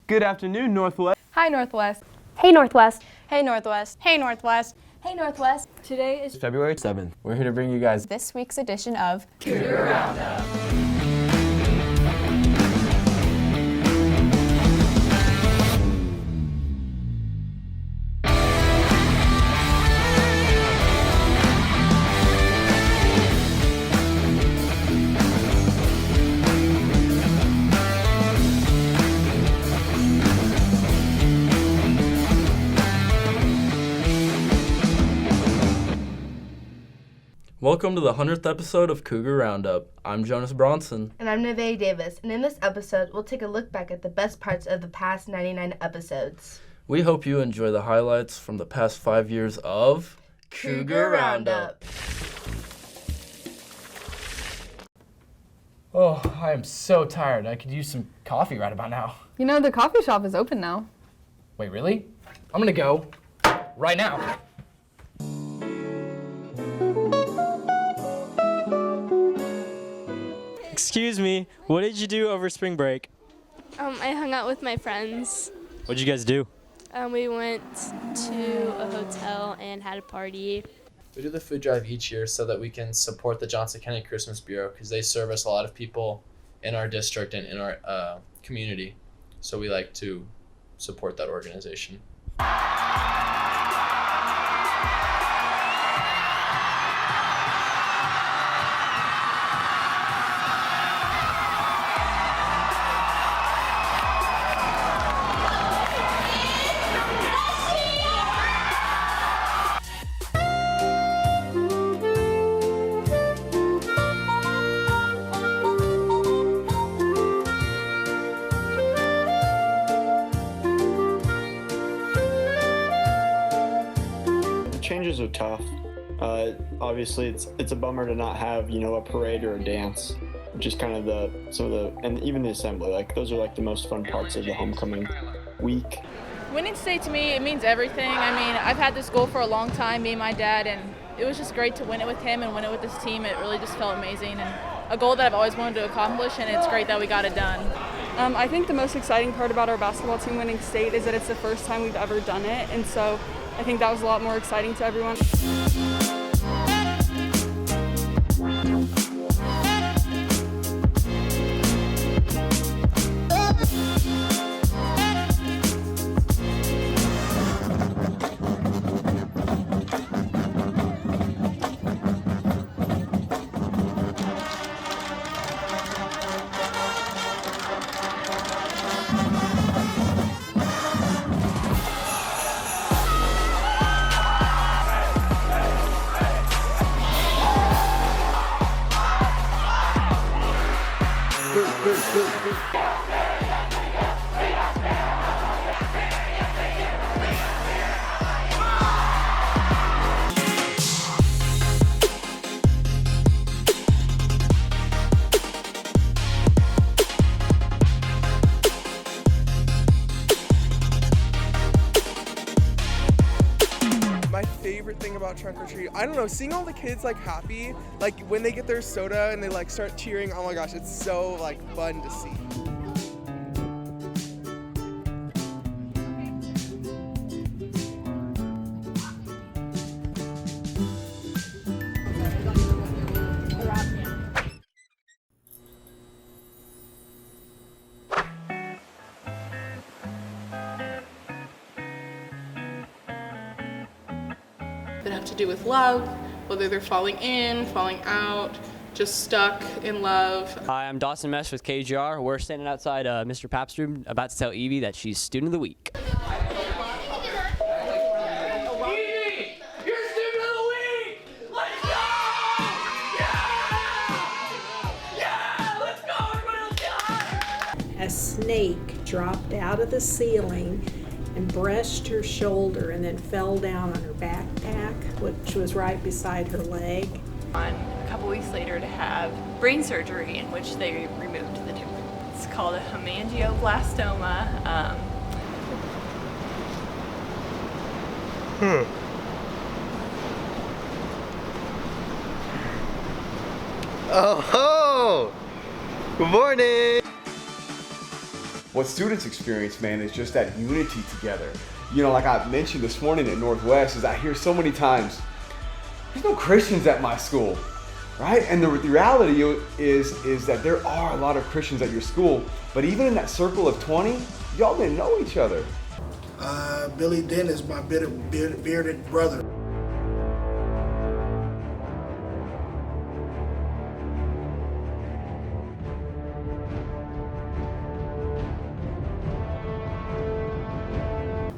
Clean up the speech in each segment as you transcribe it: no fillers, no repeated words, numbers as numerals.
Good afternoon, Northwest. Hi, Northwest. Hey, Northwest. Hey, Northwest. Hey, Northwest. Hey, Northwest. Today is February 7th. We're here to bring you guys This week's edition of Cougar Roundup. Welcome to the 100th episode of Cougar Roundup. I'm Jonas Bronson. And I'm Nevaeh Davis, and in this episode, we'll take a look back at the best parts of the past 99 episodes. We hope you enjoy the highlights from the past 5 years of Cougar Roundup. Oh, I am so tired. I could use some coffee right about now. You know, the coffee shop is open now. Wait, really? I'm gonna go right now. Excuse me, what did you do over spring break? I hung out with my friends. What did you guys do? We went to a hotel and had a party. We do the food drive each year so that we can support the Johnson County Christmas Bureau because they service a lot of people in our district and in our community. So we like to support that organization. Changes are tough. Obviously, it's a bummer to not have a parade or a dance, which is kind of and even the assembly. Like those are like the most fun parts of the homecoming week. Winning state to me, it means everything. I mean, I've had this goal for a long time, me and my dad, and it was just great to win it with him and win it with this team. It really just felt amazing and a goal that I've always wanted to accomplish, and it's great that we got it done. I think the most exciting part about our basketball team winning state is that it's the first time we've ever done it, and so I think that was a lot more exciting to everyone. My favorite thing about trunk or treat, I don't know, seeing all the kids like happy, like when they get their soda and they like start cheering, oh my gosh, it's so like fun to see. That have to do with love, whether they're falling in, falling out, just stuck in love. Hi, I'm Dawson Mesh with KGR. We're standing outside Mr. Papp's room about to tell Evie that she's Student of the Week. Evie, you're Student of the Week! Let's go! Yeah! Let's go! Everybody, let's get high! A snake dropped out of the ceiling and brushed her shoulder and then fell down on her backpack, which was right beside her leg. On a couple weeks later to have brain surgery in which they removed the tumor. It's called a hemangioblastoma. Oh ho! Good morning! what students experience, man, is just that unity together. You know, like I mentioned this morning at Northwest, is I hear so many times, there's no Christians at my school, right? And the reality is that there are a lot of Christians at your school, but even in that circle of 20, y'all didn't know each other. Billy Dennis, my bearded brother.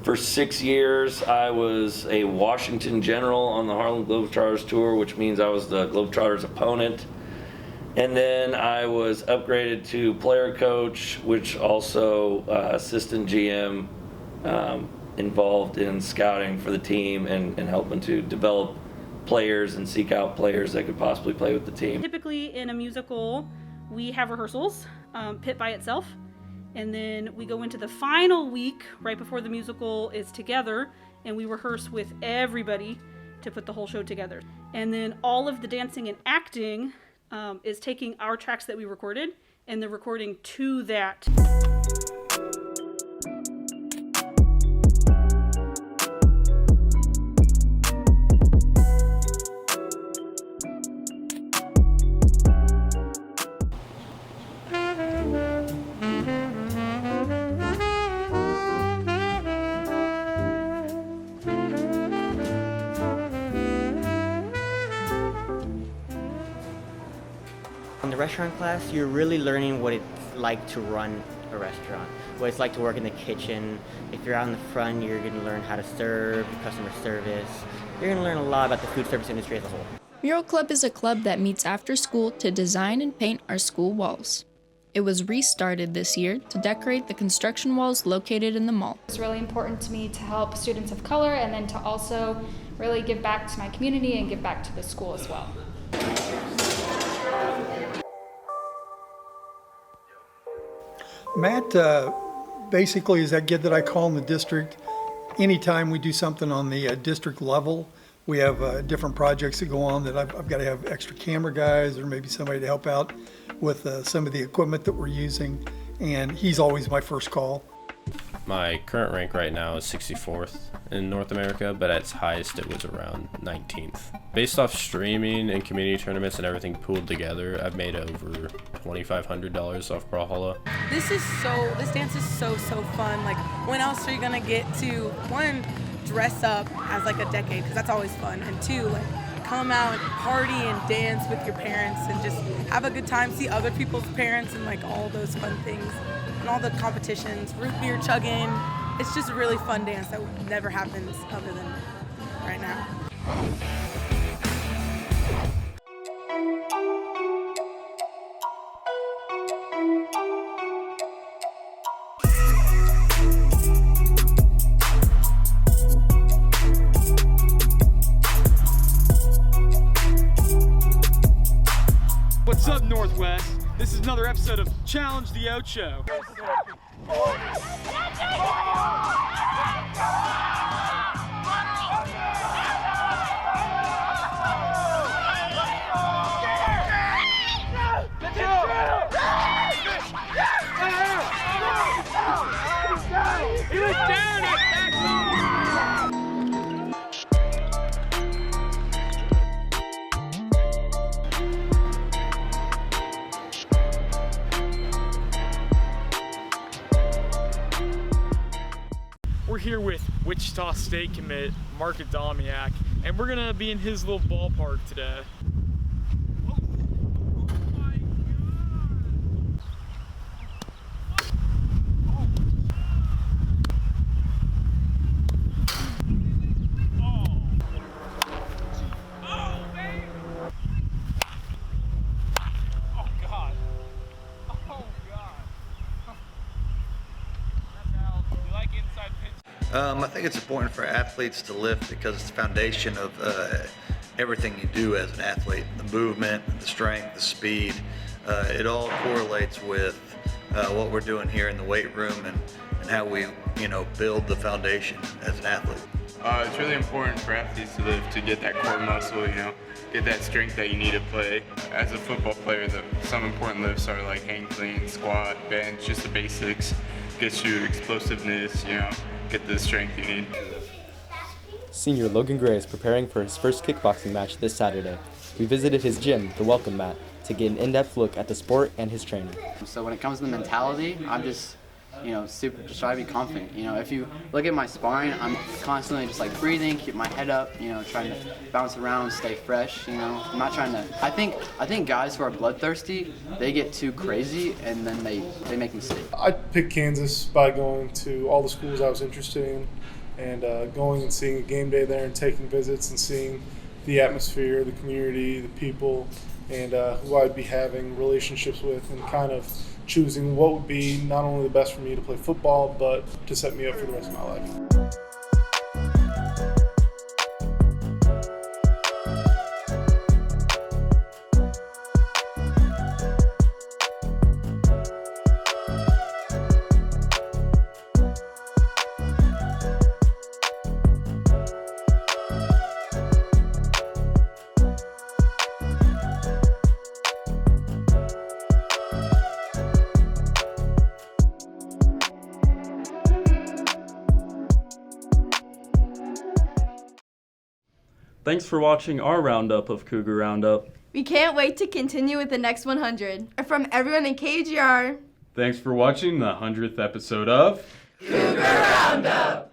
For 6 years, I was a Washington General on the Harlem Globetrotters tour, which means I was the Globetrotters opponent. And then I was upgraded to player coach, which also assistant GM, involved in scouting for the team and helping to develop players and seek out players that could possibly play with the team. Typically in a musical, we have rehearsals, pit by itself. And then we go into the final week right before the musical is together, and we rehearse with everybody to put the whole show together. And then all of the dancing and acting is taking our tracks that we recorded and the recording to that. In the restaurant class, you're really learning what it's like to run a restaurant, what it's like to work in the kitchen. If you're out in the front, you're going to learn how to serve, customer service. You're going to learn a lot about the food service industry as a whole. Mural Club is a club that meets after school to design and paint our school walls. It was restarted this year to decorate the construction walls located in the mall. It's really important to me to help students of color and then to also really give back to my community and give back to the school as well. Matt basically is that kid that I call in the district. Anytime we do something on the district level, we have different projects that go on that I've got to have extra camera guys or maybe somebody to help out with some of the equipment that we're using, and he's always my first call. My current rank right now is 64th in North America, but at its highest it was around 19th. Based off streaming and community tournaments and everything pooled together, I've made over $2,500 off Brawlhalla. This dance is so fun. Like, when else are you gonna get to, one, dress up as like a decade, because that's always fun, and two, like, come out and party and dance with your parents and just have a good time, see other people's parents and like all those fun things and all the competitions, root beer chugging. It's just a really fun dance that never happens other than right now. What's up, Northwest? This is another episode of Challenge the Ocho. He was down at We're here with Wichita State commit Mark Adamiak, and we're gonna be in his little ballpark today. I think it's important for athletes to lift because it's the foundation of everything you do as an athlete. The movement, the strength, the speed, it all correlates with what we're doing here in the weight room and how we, build the foundation as an athlete. It's really important for athletes to lift to get that core muscle, get that strength that you need to play. As a football player, some important lifts are like hang clean, squat, bench, just the basics. gets you explosiveness, get the strength you need. Senior Logan Gray is preparing for his first kickboxing match this Saturday. We visited his gym, the Welcome Mat, to get an in-depth look at the sport and his training. So when it comes to the mentality, I'm just, just try to be confident. If you look at my sparring, I'm constantly just like breathing, keep my head up, trying to bounce around, stay fresh. I'm not trying to. I think guys who are bloodthirsty, they get too crazy and then they make mistakes. I picked Kansas by going to all the schools I was interested in, and going and seeing a game day there and taking visits and seeing the atmosphere, the community, the people, and who I'd be having relationships with, and kind of choosing what would be not only the best for me to play football, but to set me up for the rest of my life. Thanks for watching our roundup of Cougar Roundup. We can't wait to continue with the next 100. From everyone in KGR, Thanks for watching the 100th episode of Cougar Roundup!